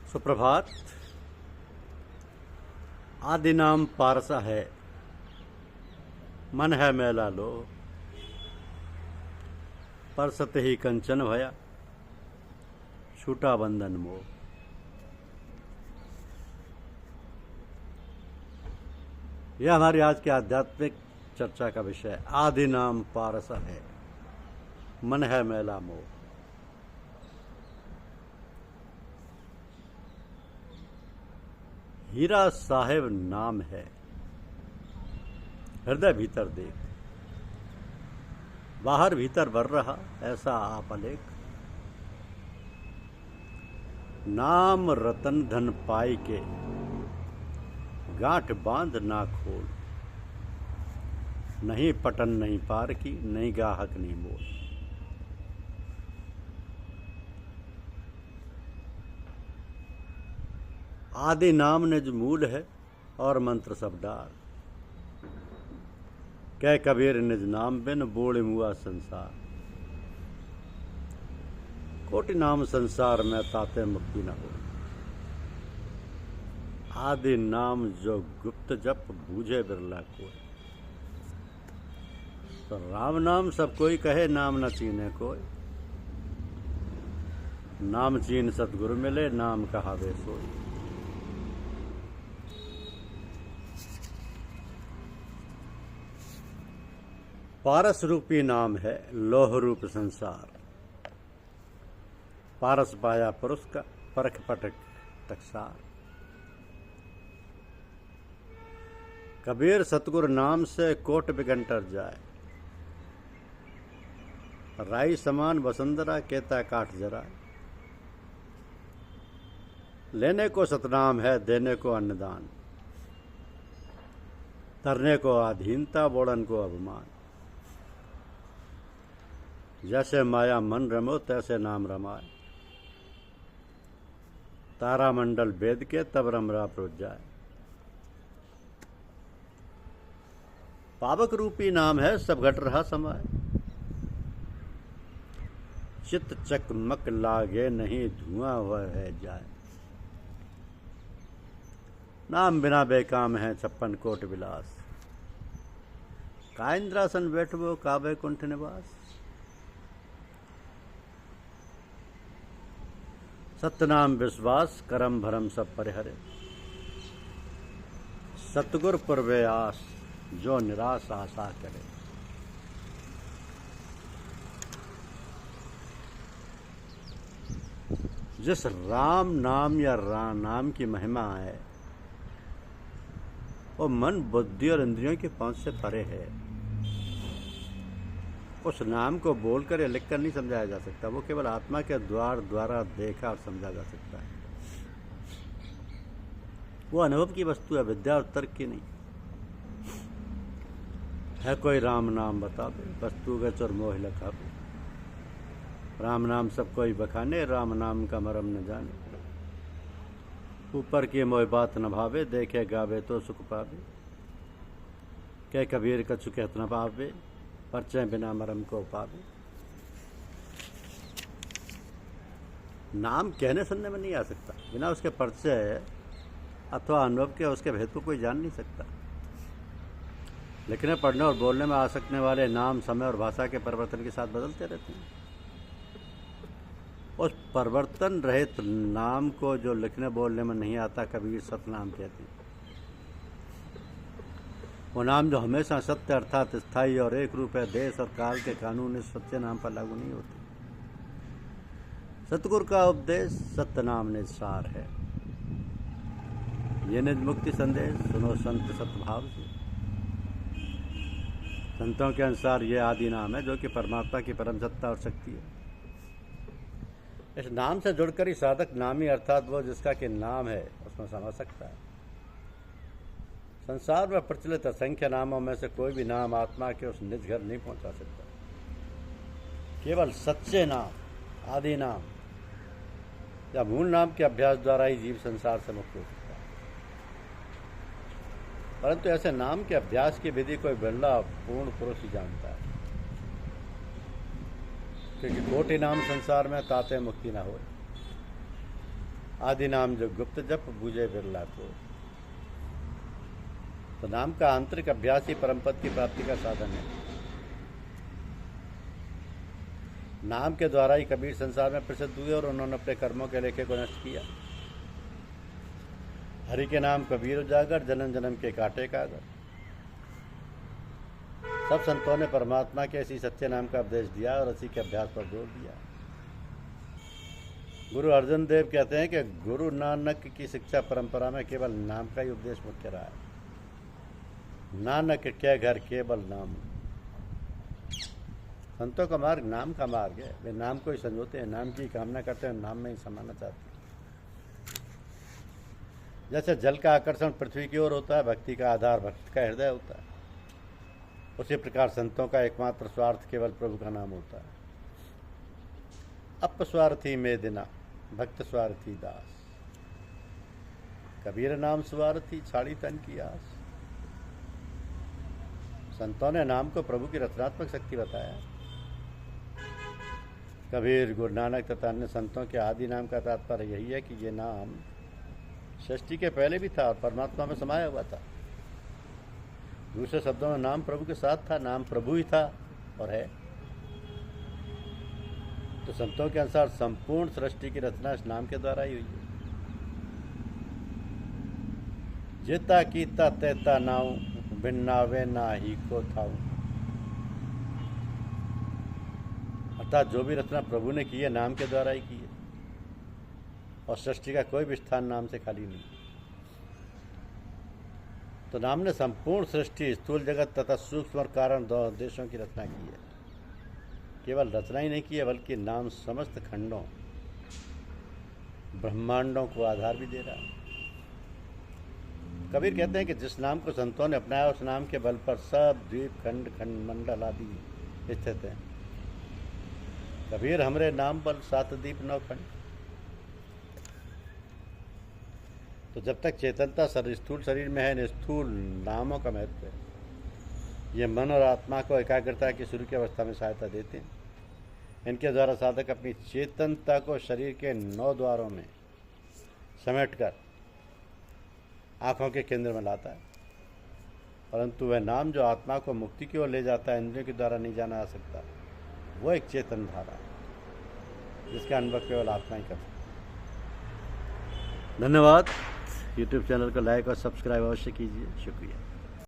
सुप्रभात। आदि नाम पारसा है, मन है मैला लो, परसत ही कंचन भया, छूटा बंधन मोह। यह हमारी आज की आध्यात्मिक चर्चा का विषय है। आदि नाम पारसा है, मन है मैला मोह। हीरा साहेब नाम है, हृदय भीतर देख, बाहर भीतर भर रहा ऐसा आप अलेख। नाम रतन धन पाई के, गांठ बांध ना खोल, नहीं पटन नहीं पार की, नहीं गाहक नहीं मोल। आदि नाम निज मूल है और मंत्र सब डार, कह कबीर निज नाम बिन बोल मुआ संसार। कोटि नाम संसार में ताते मुक्ति न हो, आदि नाम जो गुप्त जप बूझे बिरला कोई। तो राम नाम सब कोई कहे, नाम न चीने कोई। नाम चीन सतगुरु मिले, नाम कहावे सोई। पारस रूपी नाम है, लोह रूप संसार। पारस पाया पुरुष का, परख पटक टकसार। कबीर सतगुरु नाम से कोट बिगंटर जाए, राई समान वसुंधरा केता काठ जराए। लेने को सतनाम है, देने को अन्नदान, तरने को अधीनता, बोड़न को अभिमान। जैसे माया मन रमो तैसे नाम रमाए, तारा मंडल वेद के तब रमरा प्रोज जाए। पावक रूपी नाम है, सब घट रहा समय। चित चकमक लागे नहीं, धुआं वह है जाए। नाम बिना बेकाम है, 56 कोट विलास। का इंद्रासन बैठबो, का बैकुंठ निवास। सतनाम विश्वास, करम भरम सब परिहरे। सतगुर पुरवे आस, जो निराश आशा करे। जिस राम नाम या नाम की महिमा है, वो मन बुद्धि और इंद्रियों के पहुंच से परे है। उस नाम को बोलकर या लिखकर नहीं समझाया जा सकता, वो केवल आत्मा के द्वारा देखा और समझा जा सकता है। वो अनुभव की वस्तु है, विद्या और तर्क की नहीं है। कोई राम नाम बतावे, वस्तु गच और मोह लखावे। राम नाम सब कोई बखाने, राम नाम का मरम न जाने। ऊपर की मोह बात न भावे, देखे गावे तो सुख पावे। कह कबीर कछु कहत न पावे, परिचय बिना मरम को पावे। नाम कहने सुनने में नहीं आ सकता, बिना उसके परिचय अथवा अनुभव के उसके भेद को कोई जान नहीं सकता। लिखने पढ़ने और बोलने में आ सकने वाले नाम समय और भाषा के परिवर्तन के साथ बदलते रहते हैं। उस परिवर्तन रहित नाम को जो लिखने बोलने में नहीं आता, कबीर सतनाम कहते हैं। वो नाम जो हमेशा सत्य अर्थात स्थायी और एक रूप है, देश और काल के कानून इस सच्चे नाम पर लागू नहीं होते। सतगुरु का उपदेश सत्य नाम निज सार है। ये निज मुक्ति संदेश, सुनो संत सतभाव से। संतों के अनुसार ये आदि नाम है, जो कि परमात्मा की परम सत्ता और शक्ति है। इस नाम से जुड़कर ही साधक नामी अर्थात वो जिसका कि नाम है उसमें समझ सकता है। संसार में प्रचलित असंख्य नामों में से कोई भी नाम आत्मा के उस निज घर नहीं पहुंचा सकता। केवल सच्चे नाम, आदि नाम या मूल नाम के अभ्यास द्वारा ही जीव संसार से मुक्त हो सकता है। परंतु ऐसे नाम के अभ्यास की विधि कोई बिरला पूर्ण पुरुष ही जानता है, क्योंकि कोटि नाम संसार में ताते मुक्ति न हो। आदि नाम जो गुप्त जप बूझे बिरला को। तो नाम का आंतरिक अभ्यास ही परम पद की प्राप्ति का साधन है। नाम के द्वारा ही कबीर संसार में प्रसिद्ध हुए और उन्होंने अपने कर्मों के लेखे को नष्ट किया। हरि के नाम कबीर उजागर, जन्म जन्म के काटे कागर। सब संतों ने परमात्मा के इसी सच्चे नाम का उपदेश दिया और इसी के अभ्यास पर जोर दिया। गुरु अर्जुन देव कहते हैं कि गुरु नानक की शिक्षा परंपरा में केवल नाम का ही उपदेश मुख्य रहा है। नानक के घर केवल नाम। संतों का मार्ग नाम का मार्ग है। वे नाम को ही संजोते हैं, नाम की कामना करते हैं, नाम में ही समाना चाहते हैं। जैसे जल का आकर्षण पृथ्वी की ओर होता है, भक्ति का आधार भक्त का हृदय होता है, उसी प्रकार संतों का एकमात्र स्वार्थ केवल प्रभु का नाम होता है। अपस्वार्थी में दिना, भक्त स्वार्थी दास। कबीर नाम स्वार्थी, छाड़ी तन की आस। संतों ने नाम को प्रभु की रचनात्मक शक्ति बताया। कबीर, गुरु नानक तथा अन्य संतों के आदि नाम का तात्पर्य यही है कि ये नाम सृष्टि के पहले भी था और परमात्मा में समाया हुआ था। दूसरे शब्दों में नाम प्रभु के साथ था, नाम प्रभु ही था और है। तो संतों के अनुसार संपूर्ण सृष्टि की रचना इस नाम के द्वारा ही हुई है। जेता कीता तेता नाऊ, बिन्नावे ना ही को थाऊ। अर्थात जो भी रचना प्रभु ने की है नाम के द्वारा ही की है और सृष्टि का कोई भी स्थान नाम से खाली नहीं। तो नाम ने संपूर्ण सृष्टि, स्थूल जगत तथा सूक्ष्म और कारण दोनों देशों की रचना की है। केवल रचना ही नहीं की है बल्कि नाम समस्त खंडों, ब्रह्मांडों को आधार भी दे रहा है। कबीर कहते हैं कि जिस नाम को संतों ने अपनाया उस नाम के बल पर सब द्वीप, खंड, खंड मंडल आदि स्थित हैं। कबीर हमरे नाम बल, सात दीप नौ खंड। तो जब तक चेतनता स्थूल शरीर में है, इन स्थूल नामों का महत्व है। ये मन और आत्मा को एकाग्रता की शुरू की अवस्था में सहायता देते हैं। इनके द्वारा साधक अपनी चेतनता को शरीर के 9 द्वारों में समेटकर आँखों के केंद्र में लाता है। परंतु वह नाम जो आत्मा को मुक्ति की ओर ले जाता है, इंद्रियों के द्वारा नहीं जाना आ सकता, वो एक चेतन धारा है जिसका अनुभव केवल आत्मा ही कर सकता है। धन्यवाद। YouTube चैनल को लाइक और सब्सक्राइब अवश्य कीजिए। शुक्रिया।